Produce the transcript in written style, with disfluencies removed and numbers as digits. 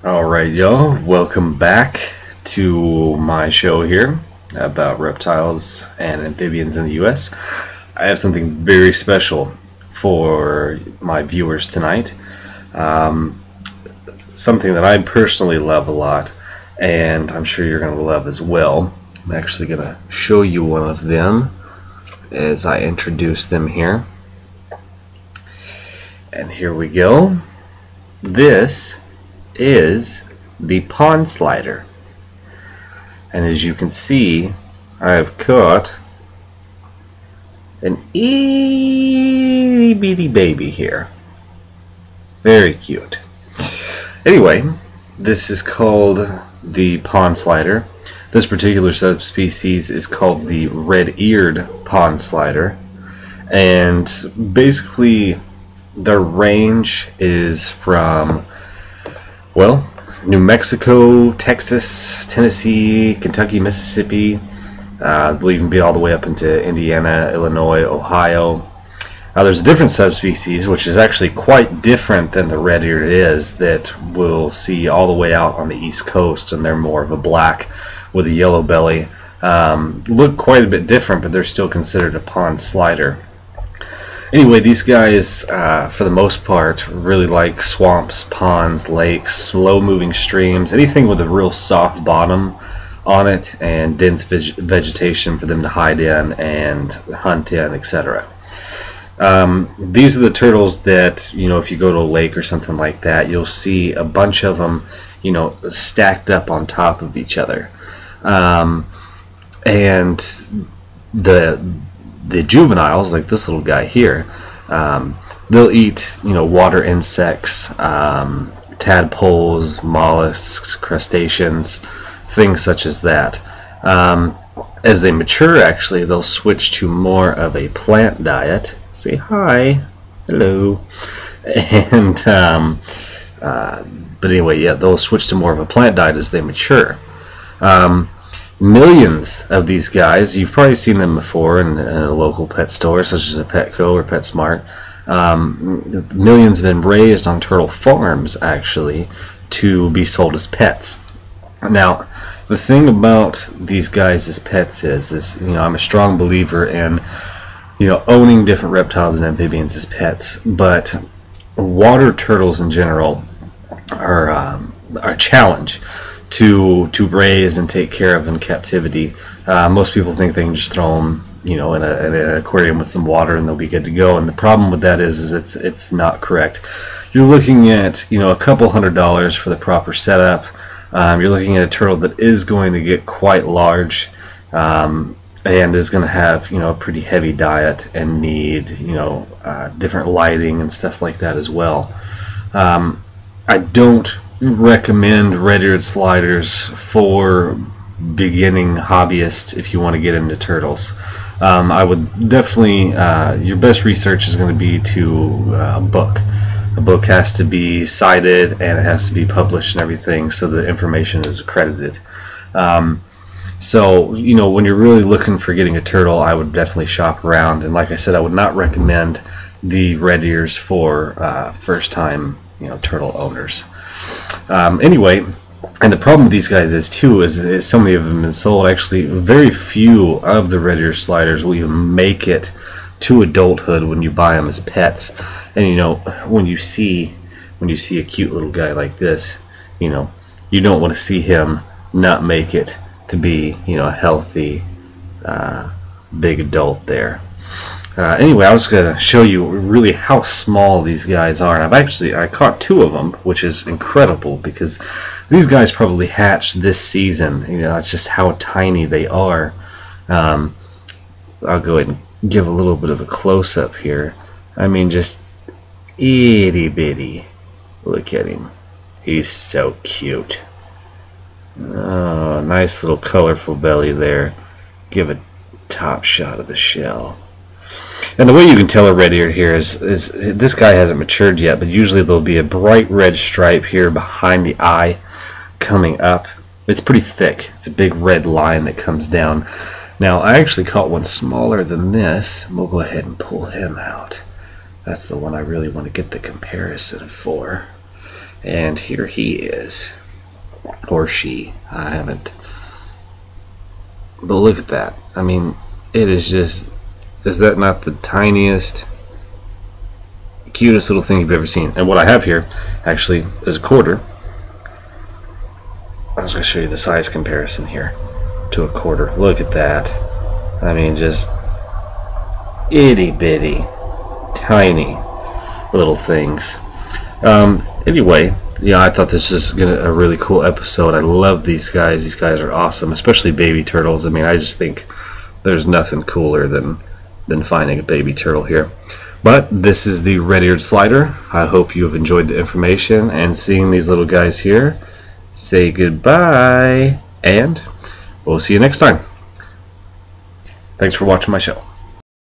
Alright, y'all, welcome back to my show here about reptiles and amphibians in the US. I have something very special for my viewers tonight. Something that I personally love a lot, and I'm sure you're going to love as well. I'm actually going to show you one of them as I introduce them here. And here we go. This is the pond slider, and as you can see, I've caught an itty bitty baby here. Very cute. Anyway, this is called the pond slider. This particular subspecies is called the red-eared pond slider, and basically the range is from, well, New Mexico, Texas, Tennessee, Kentucky, Mississippi. They'll even be all the way up into Indiana, Illinois, Ohio. There's a different subspecies, which is actually quite different than the red-eared is, that we'll see all the way out on the East Coast, and they're more of a black with a yellow belly. Look quite a bit different, but they're still considered a pond slider. Anyway, these guys, for the most part, really like swamps, ponds, lakes, slow-moving streams, anything with a real soft bottom on it and dense vegetation for them to hide in and hunt in, etc. These are the turtles that, if you go to a lake or something like that, you'll see a bunch of them, stacked up on top of each other. And the juveniles, like this little guy here, they'll eat, water insects, tadpoles, mollusks, crustaceans, things such as that. As they mature, actually, they'll switch to more of a plant diet. Say hi, hello, and but anyway, yeah, they'll switch to more of a plant diet as they mature. Millions of these guys, you've probably seen them before in a local pet store such as a Petco or PetSmart. Millions have been raised on turtle farms, actually, to be sold as pets. Now, the thing about these guys as pets is I'm a strong believer in owning different reptiles and amphibians as pets, but water turtles in general are a challenge to raise and take care of in captivity. Most people think they can just throw them, in an aquarium with some water and they'll be good to go. And the problem with that is it's not correct. You're looking at a couple $100s for the proper setup. You're looking at a turtle that is going to get quite large, and is going to have a pretty heavy diet and need different lighting and stuff like that as well. I don't recommend red-eared sliders for beginning hobbyists if you want to get into turtles. I would definitely, your best research is going to be to a book. A book has to be cited and it has to be published and everything so the information is accredited. So, when you're really looking for getting a turtle, I would definitely shop around. And like I said, I would not recommend the red ears for first-time, turtle owners. Anyway, and the problem with these guys is so many of them have been sold. Actually, very few of the red ear sliders will even make it to adulthood when you buy them as pets. And when you see a cute little guy like this, you don't want to see him not make it to be a healthy big adult there. Anyway, I was going to show you really how small these guys are, and I caught two of them, which is incredible because these guys probably hatched this season. That's just how tiny they are. I'll go ahead and give a little bit of a close-up here. I mean, just itty bitty. Look at him. He's so cute. Oh, nice little colorful belly there. Give a top shot of the shell. And the way you can tell a red-eared here is this guy hasn't matured yet, but usually there'll be a bright red stripe here behind the eye coming up. It's pretty thick. It's a big red line that comes down. Now, I actually caught one smaller than this. We'll go ahead and pull him out. That's the one I really want to get the comparison for. And here he is. Or she. I haven't. But look at that. I mean, it is just... Is that not the tiniest, cutest little thing you've ever seen? And what I have here, actually, is a quarter. I was going to show you the size comparison here to a quarter. Look at that. I mean, just itty bitty, tiny little things. Anyway, yeah, I thought this was a really cool episode. I love these guys. These guys are awesome, especially baby turtles. I mean, I just think there's nothing cooler than finding a baby turtle here. But this is the red-eared slider. I hope you have enjoyed the information and seeing these little guys here. Say goodbye, and we'll see you next time. Thanks for watching my show.